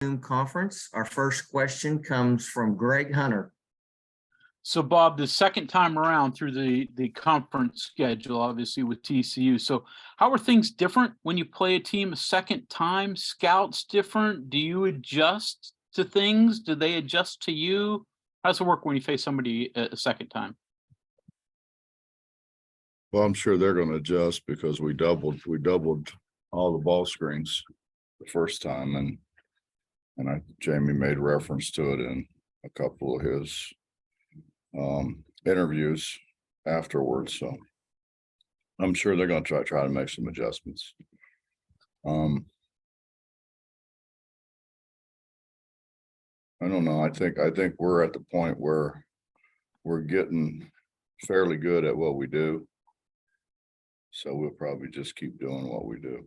Zoom conference. Our first question comes from Greg Hunter. So, Bob, the second time around through the conference schedule, obviously with TCU. So how are things different when you play a team a second time? Scouts different? Do you adjust to things? Do they adjust to you? How does it work when you face somebody a second time? Well, I'm sure they're going to adjust because we doubled all the ball screens the first time, and Jamie made reference to it in a couple of his interviews afterwards. So I'm sure they're going to try to make some adjustments. I don't know. I think we're at the point where we're getting fairly good at what we do. So we'll probably just keep doing what we do.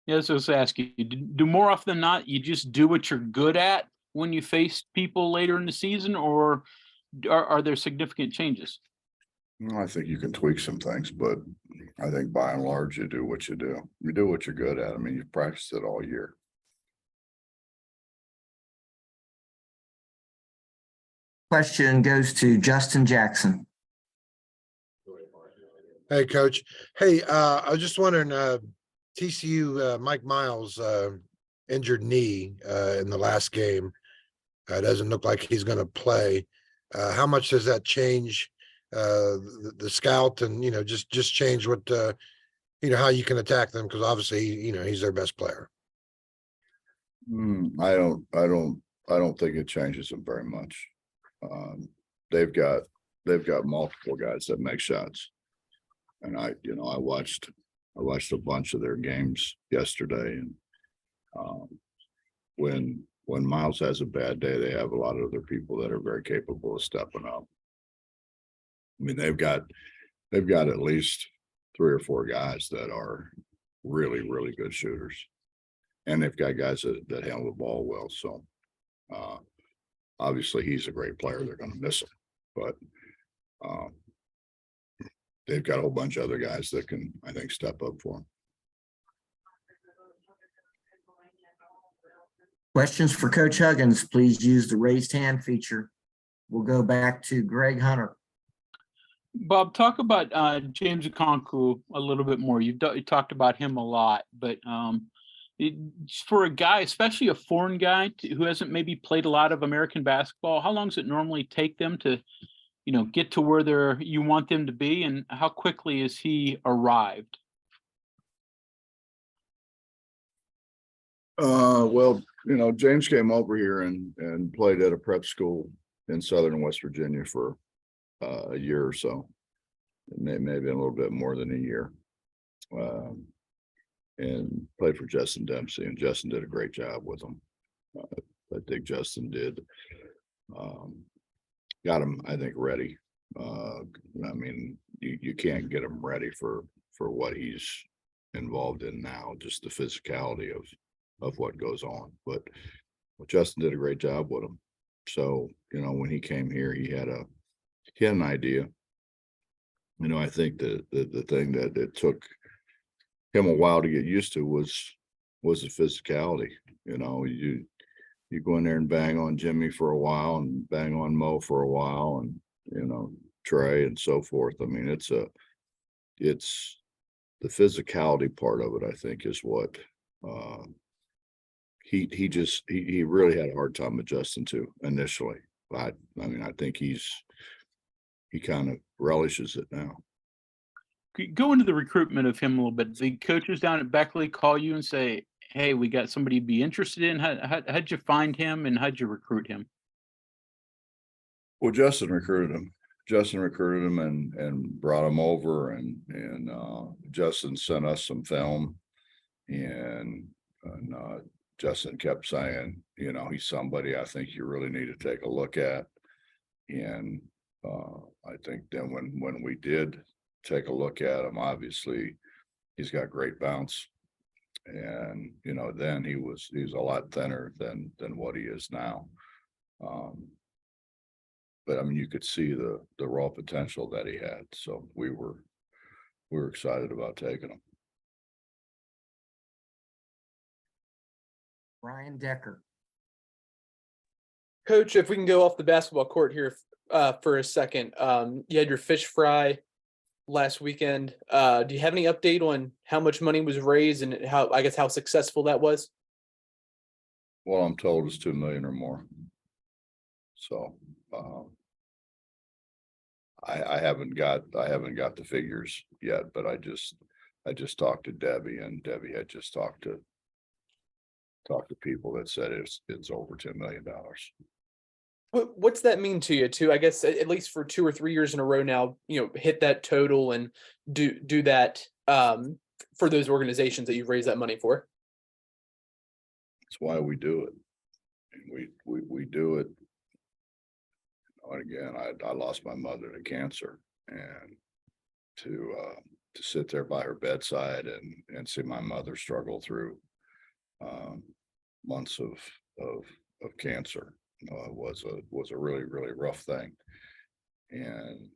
Yeah, so I was asking you, do more often than not, you just do what you're good at when you face people later in the season, or are there significant changes? I think you can tweak some things, but I think by and large, you do what you do. You do what you're good at. I mean, you've practiced it all year. Question goes to Justin Jackson. Hey, Coach. Hey, I was just wondering, TCU, Mike Miles, injured knee in the last game. Doesn't look like he's going to play. How much does that change the scout and, just change what, how you can attack them? Because obviously, he's their best player. I don't think it changes them very much. They've got multiple guys that make shots. And I watched a bunch of their games yesterday, and when Miles has a bad day, they have a lot of other people that are very capable of stepping up. I mean, they've got at least 3 or 4 guys that are really, really good shooters, and they've got guys that handle the ball well. So obviously he's a great player. They're going to miss him, but they've got a whole bunch of other guys that can, I think, step up for them. Questions for Coach Huggins, please use the raised hand feature. We'll go back to Greg Hunter. Bob, talk about James Okonkwo a little bit more. You talked about him a lot, but for a guy, especially a foreign guy who hasn't maybe played a lot of American basketball, how long does it normally take them to get to where you want them to be, and how quickly has he arrived? Well, James came over here and played at a prep school in Southern West Virginia for a year or so. It may have been a little bit more than a year. And played for Justin Dempsey, and Justin did a great job with him. I think Justin did. Got him, I think, ready. I mean, you can't get him ready for what he's involved in now, just the physicality of what goes on. But Justin did a great job with him. So, when he came here, he had an idea. I think the thing that it took him a while to get used to was the physicality. You go in there and bang on Jimmy for a while, and bang on Mo for a while, and Trey and so forth. I mean, it's the physicality part of it, I think, is what he really had a hard time adjusting to initially. But I mean, I think he kind of relishes it now. Go into the recruitment of him a little bit. The coaches down at Beckley call you and say, "Hey, we got somebody to be interested in." How'd you find him, and how'd you recruit him? Well, Justin recruited him and brought him over, and Justin sent us some film, and Justin kept saying, he's somebody I think you really need to take a look at. And I think then when we did take a look at him, obviously he's got great bounce, and then he was a lot thinner than what he is now. But I mean, you could see the raw potential that he had. So we were excited about taking him. Brian Decker. Coach, if we can go off the basketball court here for a second, you had your fish fry last weekend. Do you have any update on how much money was raised and how successful that was? Well, I'm told it's 2 million or more. So, I haven't got the figures yet, but I just talked to Debbie, and Debbie had just talked to people that said it's over $10 million. What's that mean to you too? I guess at least for 2 or 3 years in a row now, hit that total and do that for those organizations that you've raised that money for. That's why we do it. And we do it. And again, I lost my mother to cancer, and to sit there by her bedside and see my mother struggle through months of cancer was a really, really rough thing. And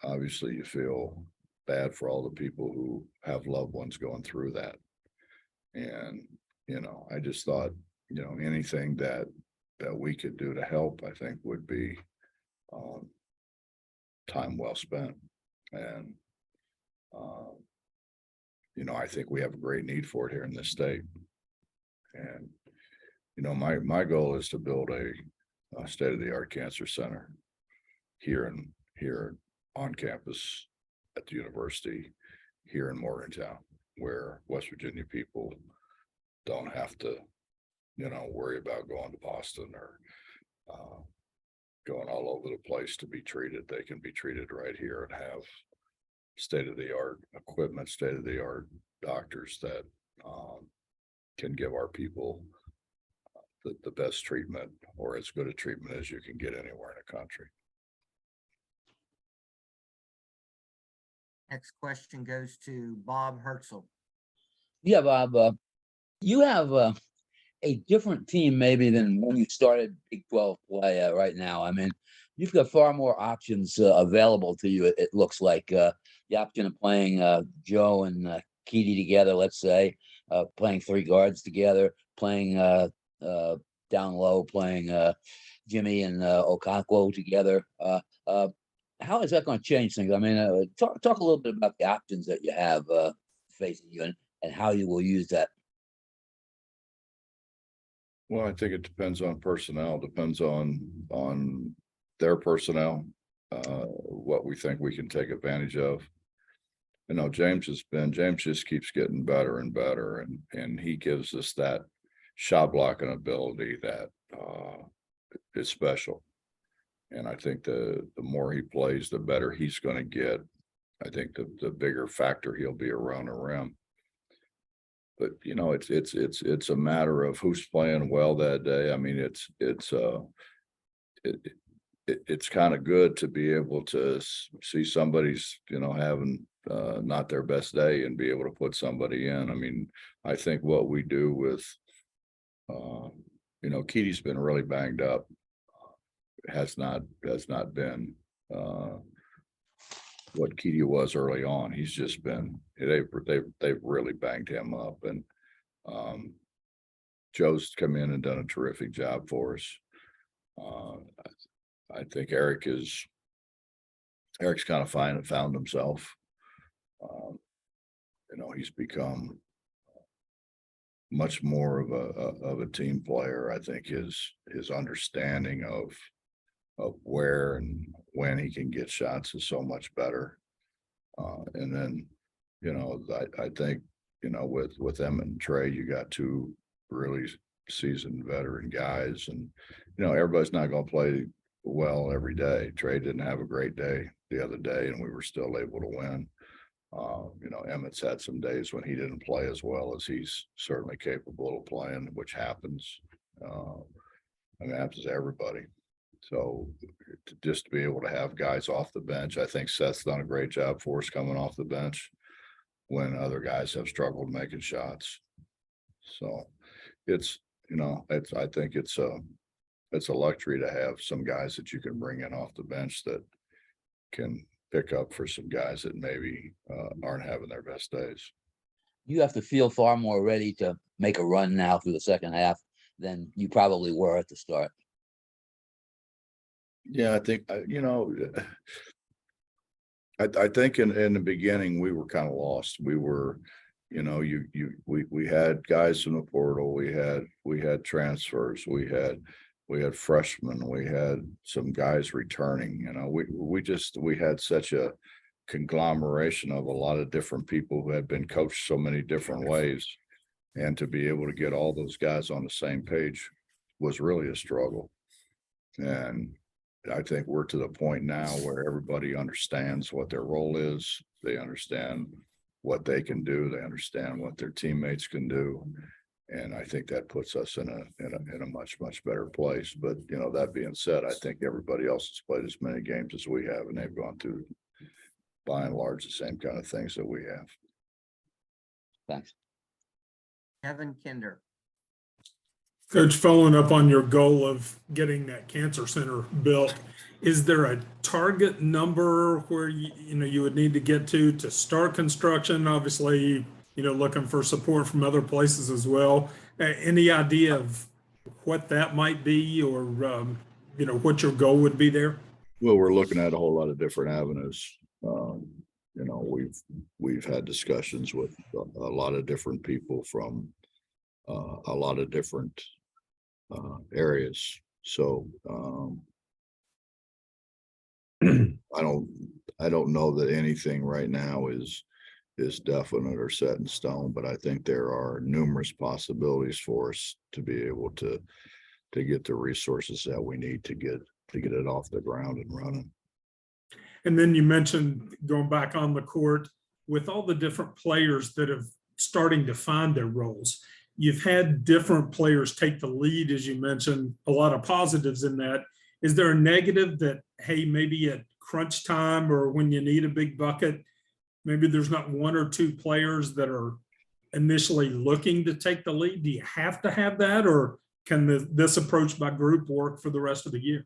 obviously you feel bad for all the people who have loved ones going through that. And I just thought anything that we could do to help, I think would be time well spent. And I think we have a great need for it here in this state. And my goal is to build a state-of-the-art cancer center here on campus at the university here in Morgantown, where West Virginia people don't have to worry about going to Boston or going all over the place to be treated. They can be treated right here and have state-of-the-art equipment, state-of-the-art doctors that can give our people the best treatment, or as good a treatment as you can get anywhere in the country. Next question goes to Bob Herzl. Yeah, Bob, you have a different team maybe than when you started Big 12 play right now. I mean, you've got far more options available to you. It looks like the option of playing Joe and Keedy together, let's say, playing 3 guards together, playing down low, playing Jimmy and Okonkwo together. How is that going to change things? I mean, talk a little bit about the options that you have facing you and how you will use that. Well, I think it depends on personnel, depends on their personnel, what we think we can take advantage of. James just keeps getting better and better, and he gives us that shot blocking ability that is special. And I think the more he plays, the better he's going to get. I think the bigger factor he'll be around the rim. But it's a matter of who's playing well that day. I mean, it's kind of good to be able to see somebody's having not their best day and be able to put somebody in. I mean, I think what we do with Keedy's been really banged up. Has not been what Keedy was early on. He's just been they've really banged him up, and Joe's come in and done a terrific job for us. I think Eric's kind of found himself. He's become much more of a team player. I think his understanding of where and when he can get shots is so much better. And then, I think, with Emmett and Trey, you got 2 really seasoned veteran guys, and, everybody's not going to play well every day. Trey didn't have a great day the other day, and we were still able to win. Emmett's had some days when he didn't play as well as he's certainly capable of playing, which happens. Happens to everybody. So just to be able to have guys off the bench, I think Seth's done a great job for us coming off the bench when other guys have struggled making shots. So I think it's a luxury to have some guys that you can bring in off the bench that can pick up for some guys that maybe aren't having their best days. You have to feel far more ready to make a run now through the second half than you probably were at the start. Yeah, I think, I think in the beginning, we were kind of lost. We were, we had guys in the portal, we had transfers, we had freshmen, we had some guys returning, we had such a conglomeration of a lot of different people who had been coached so many different ways. And to be able to get all those guys on the same page was really a struggle. And I think we're to the point now where everybody understands what their role is. They understand what they can do. They understand what their teammates can do. And I think that puts us in a much, much better place. But, that being said, I think everybody else has played as many games as we have, and they've gone through, by and large, the same kind of things that we have. Thanks. Kevin Kinder. Coach, following up on your goal of getting that cancer center built, is there a target number where you would need to get to start construction? Obviously, looking for support from other places as well. Any idea of what that might be, or what your goal would be there? Well, we're looking at a whole lot of different avenues. We've had discussions with a lot of different people from a lot of different areas. So I don't know that anything right now is definite or set in stone, but I think there are numerous possibilities for us to be able to get the resources that we need to get it off the ground and running. And then you mentioned going back on the court with all the different players that have starting to find their roles. You've had different players take the lead, as you mentioned, a lot of positives in that. Is there a negative that, hey, maybe at crunch time or when you need a big bucket, maybe there's not one or two players that are initially looking to take the lead? Do you have to have that, or can this approach by group work for the rest of the year?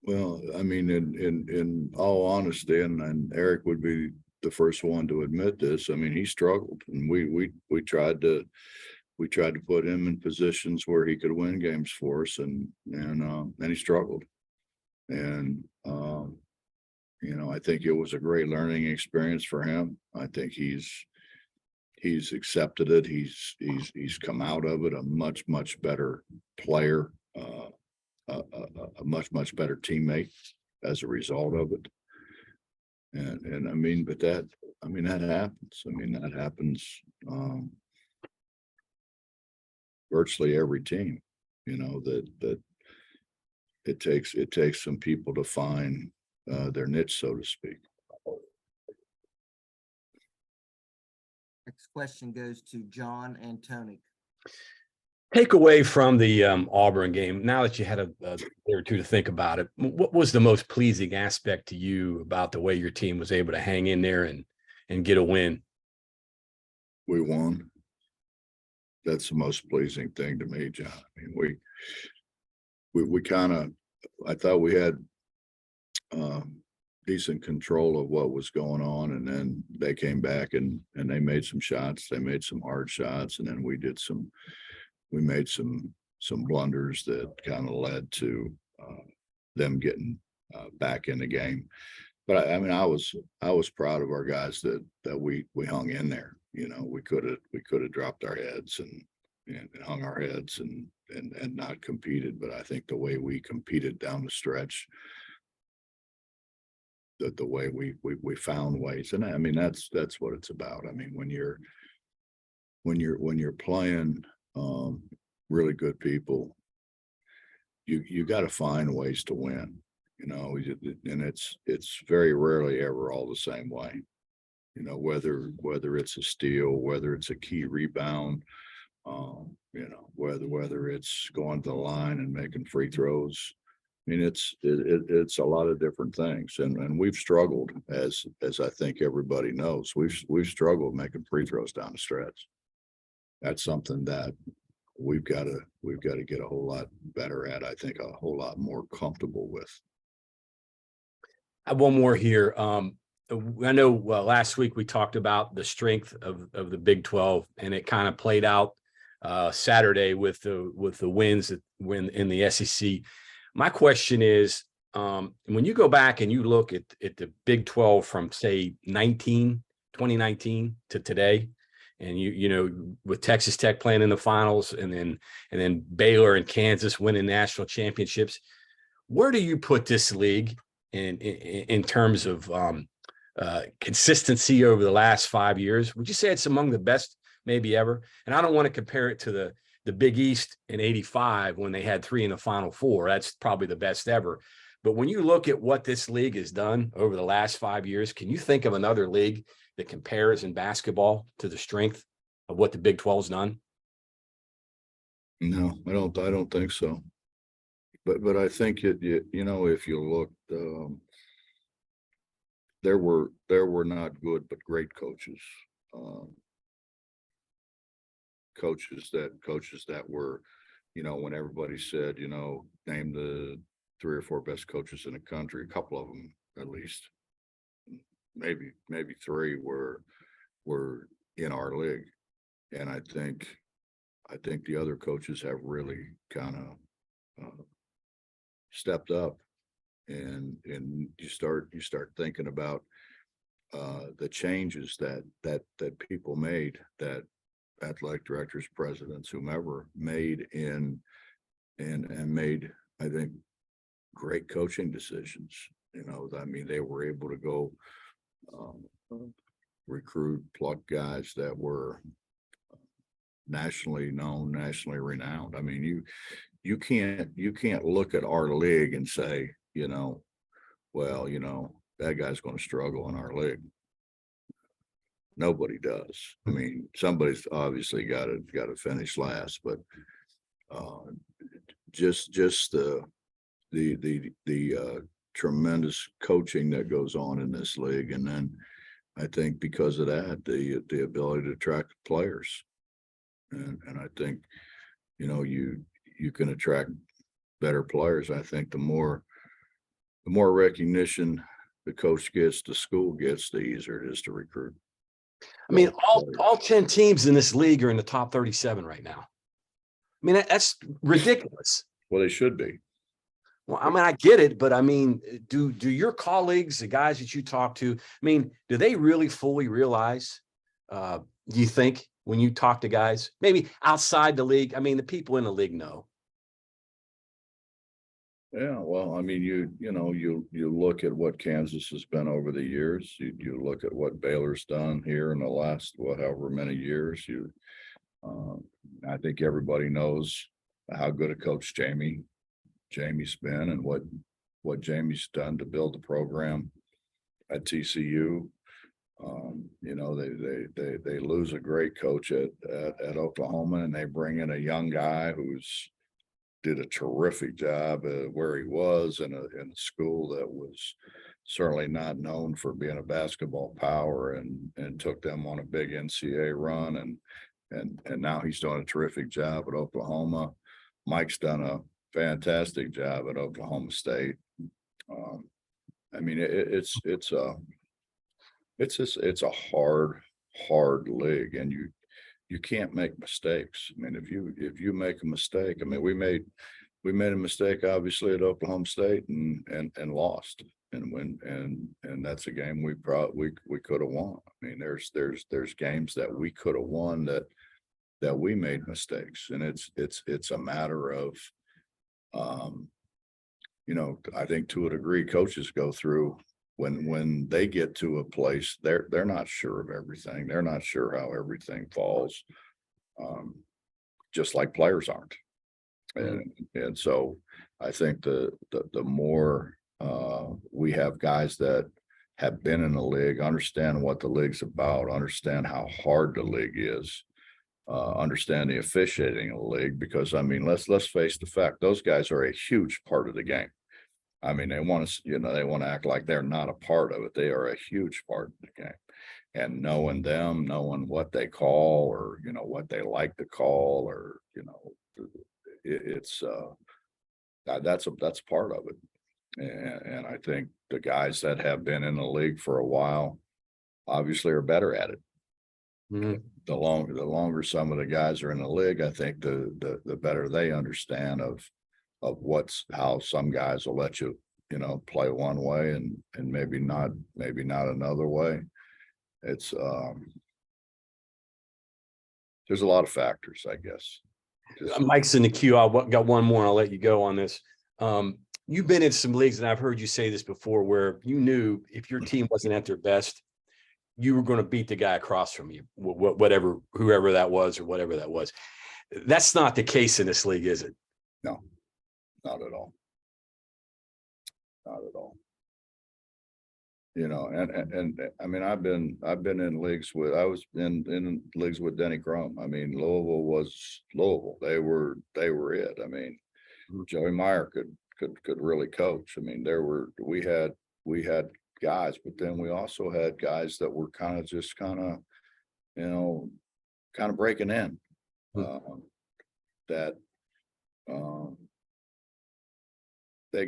Well, I mean, in all honesty, and Eric would be the first one to admit this. I mean, he struggled, and we tried to put him in positions where he could win games for us, and he struggled. And I think it was a great learning experience for him. I think he's accepted it. He's come out of it a much better player, a much better teammate as a result of it. And I mean, but that happens. I mean, that happens virtually every team, that it takes some people to find their niche, so to speak. Next question goes to John and Tony. Takeaway from the Auburn game, now that you had a day or two to think about it, what was the most pleasing aspect to you about the way your team was able to hang in there and get a win? We won. That's the most pleasing thing to me, John. I mean, we kind of, I thought we had decent control of what was going on, and then they came back and they made some shots. They made some hard shots, and then we made some blunders that kind of led to them getting back in the game. But I mean, I was proud of our guys that we hung in there. We could have dropped our heads and hung our heads and not competed. But I think the way we competed down the stretch, that the way we found ways, and I mean that's what it's about. I mean, when you're playing really good people, you got to find ways to win, and it's very rarely ever all the same way, whether it's a steal, whether it's a key rebound, whether it's going to the line and making free throws. I mean, it's a lot of different things, and we've struggled, as I think everybody knows, we've struggled making free throws down the stretch. That's something that we've got to get a whole lot better at. I think a whole lot more comfortable with. I have one more here. I know last week we talked about the strength of the Big 12, and it kind of played out Saturday with the wins in the SEC. My question is, when you go back and you look at the Big 12 from say 2019 to today, and you know, with Texas Tech playing in the finals, and then Baylor and Kansas winning national championships, where do you put this league in terms of consistency over the last 5 years? Would you say it's among the best maybe ever? And I don't want to compare it to the Big East in '85 when they had 3 in the Final Four. That's probably the best ever. But when you look at what this league has done over the last 5 years, can you think of another league that compares in basketball to the strength of what the Big 12's done? No, I don't think so. But I think you know, if you look, there were not good but great coaches. Coaches that were, you know, when everybody said, you know, name the 3 or 4 best coaches in the country, a couple of them at least, maybe 3 were in our league. And I think the other coaches have really kind of stepped up, and you start thinking about the changes that people made, that athletic directors, presidents, whomever made and made, I think, great coaching decisions. You know, I mean, they were able to go recruit, pluck guys that were nationally known, nationally renowned. I mean, you can't look at our league and say, you know, well, you know, that guy's going to struggle in our league. Nobody does. I mean, somebody's obviously got to finish last, but just the tremendous coaching that goes on in this league, and then I think because of that, the ability to attract players, and I think, you know, you can attract better players. I think the more recognition the coach gets, the school gets, the easier it is to recruit. I mean, all 10 teams in this league are in the top 37 right now. I mean, that's ridiculous. Well, they should be. Well, I mean, I get it, but I mean, do your colleagues, the guys that you talk to, I mean, do they really fully realize, do you think, when you talk to guys, maybe outside the league? I mean, the people in the league know. Yeah, well, I mean, you look at what Kansas has been over the years. You look at what Baylor's done here in the last, however many years. I think everybody knows how good a coach Jamie's been, and what Jamie's done to build the program at TCU. You know, they lose a great coach at Oklahoma, and they bring in a young guy who's did a terrific job where he was in a school that was certainly not known for being a basketball power, and took them on a big NCAA run, and now he's doing a terrific job at Oklahoma. Mike's done a fantastic job at Oklahoma State. I mean, it's a hard league, and you can't make mistakes. I mean, if you make a mistake, I mean, we made a mistake obviously at Oklahoma State and lost, and that's a game we could have won. I mean, there's games that we could have won that we made mistakes, and it's a matter of, you know, I think to a degree coaches go through when they get to a place, they're not sure of everything. They're not sure how everything falls, just like players aren't. And so I think the more we have guys that have been in the league, understand what the league's about, understand how hard the league is, understand the officiating of the league, because I mean, let's face the fact, those guys are a huge part of the game. I mean, they want to act like they're not a part of it. They are a huge part of the game, and knowing them, knowing what they call, or, you know, what they like to call, or, you know, that's part of it. And I think the guys that have been in the league for a while obviously are better at it. Mhm. The longer some of the guys are in the league, I think the better they understand of how some guys will let you, play one way and maybe not another way. It's there's a lot of factors, I guess. Mike's in the queue. Got one more. I'll let you go on this. You've been in some leagues, and I've heard you say this before, where you knew if your team wasn't at their best, you were going to beat the guy across from you, whoever that was or whatever that was. That's not the case in this league, is it? No, not at all. Not at all. And I mean, I was in leagues with Denny Crum. I mean, Louisville was Louisville. They were it. I mean, Joey Meyer could really coach. I mean, we had guys, but then we also had guys that were kind of breaking in. They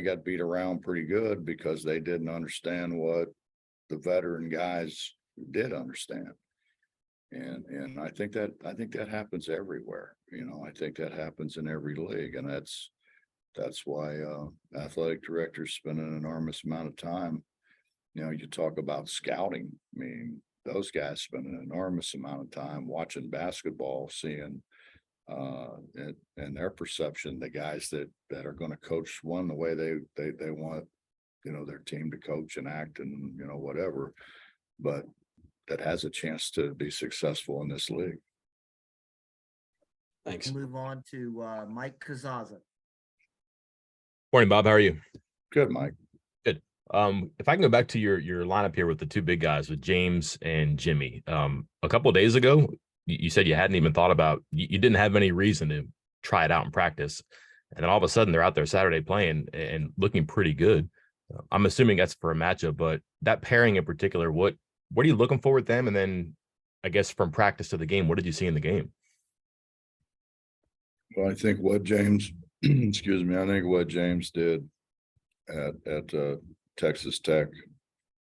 got beat around pretty good because they didn't understand what the veteran guys did understand. And I think that happens everywhere. I think that happens in every league, and that's why athletic directors spend an enormous amount of time. You talk about scouting. I mean, those guys spend an enormous amount of time watching basketball, seeing and their perception, the guys that are going to coach the way they want, their team to coach and act and, whatever, but that has a chance to be successful in this league. Thanks. Move on to Mike Kazaza. Morning, Bob. How are you? Good, Mike. Good. If I can go back to your lineup here with the two big guys, with James and Jimmy. A couple of days ago, you said you hadn't even thought about, you didn't have any reason to try it out in practice. And then all of a sudden they're out there Saturday playing and looking pretty good. I'm assuming that's for a matchup, but that pairing in particular, what are you looking for with them? And then I guess from practice to the game, what did you see in the game? Well, I think what James, excuse me, I think what James did at Texas Tech,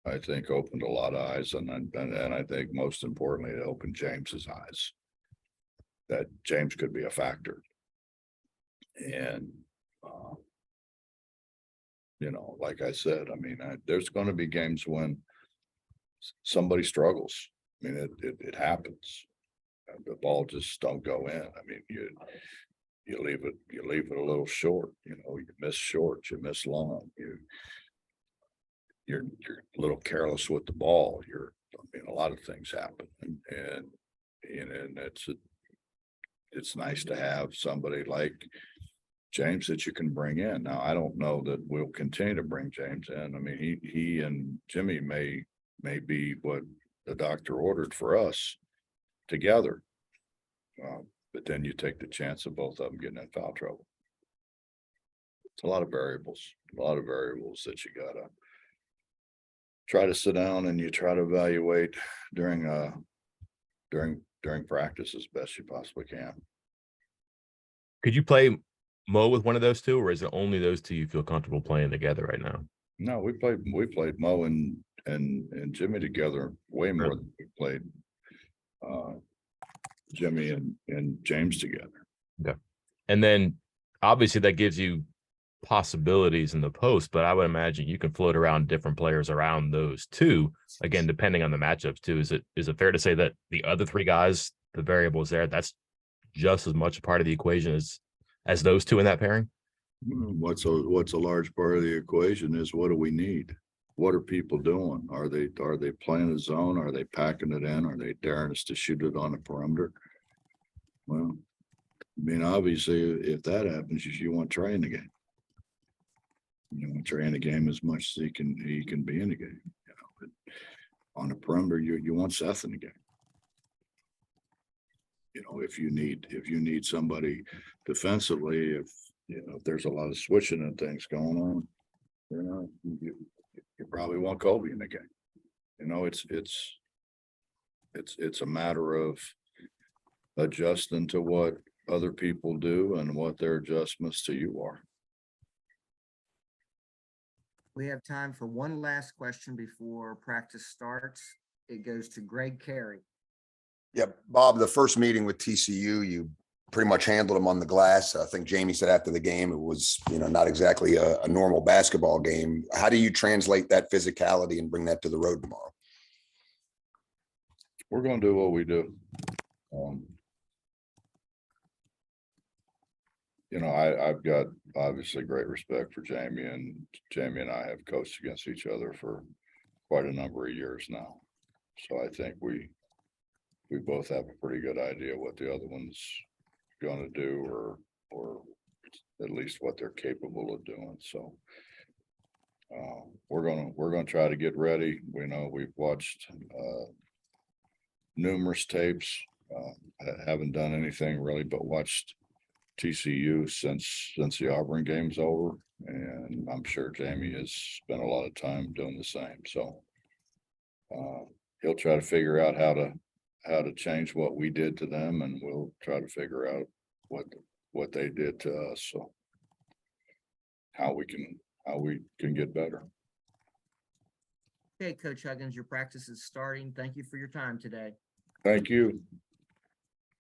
I think opened a lot of eyes, and I think most importantly, it opened James's eyes that James could be a factor. And like I said, I mean, there's going to be games when somebody struggles. I mean, it happens. The ball just don't go in. I mean, you leave it a little short. You miss short, you miss long. You're a little careless with the ball. A lot of things happen, and it's nice to have somebody like James that you can bring in. Now, I don't know that we'll continue to bring James in. I mean, he and Jimmy may be what the doctor ordered for us together, but then you take the chance of both of them getting in foul trouble. It's a lot of variables that you gotta try to sit down and you try to evaluate during practice as best you possibly can. Could you play Mo with one of those two, or is it only those two you feel comfortable playing together right now? No, we played Mo and Jimmy together way more than we played Jimmy and James together. Okay. And then obviously that gives you possibilities in the post, but I would imagine you can float around different players around those two, again, depending on the matchups too. Is it fair to say that the other three guys, the variables there, that's just as much a part of the equation as those two in that pairing? What's a large part of the equation is, what do we need? What are people doing? Are they playing a zone? Are they packing it in? Are they daring us to shoot it on the perimeter? Well, I mean, obviously, if that happens, you want Trey in the game. You want Trey in the game as much as he can be in the game. But on the perimeter, you want Seth in the game. If you need somebody defensively, if there's a lot of switching and things going on, you probably want Colby in the game. It's a matter of adjusting to what other people do and what their adjustments to you are. We have time for one last question before practice starts. It goes to Greg Carey. Yep, Bob, the first meeting with TCU, you pretty much handled them on the glass. I think Jamie said after the game, it was, not exactly a normal basketball game. How do you translate that physicality and bring that to the road tomorrow? We're going to do what we do. I've got obviously great respect for Jamie, and Jamie and I have coached against each other for quite a number of years now. So I think we both have a pretty good idea what the other one's going to do, or at least what they're capable of doing. So we're going to try to get ready. We know we've watched numerous tapes. Haven't done anything really but watched TCU since the Auburn game's over, and I'm sure Jamie has spent a lot of time doing the same. So he'll try to figure out how to change what we did to them, and we'll try to figure out what they did to us. So how we can get better. Okay, Coach Huggins, your practice is starting. Thank you for your time today. Thank you.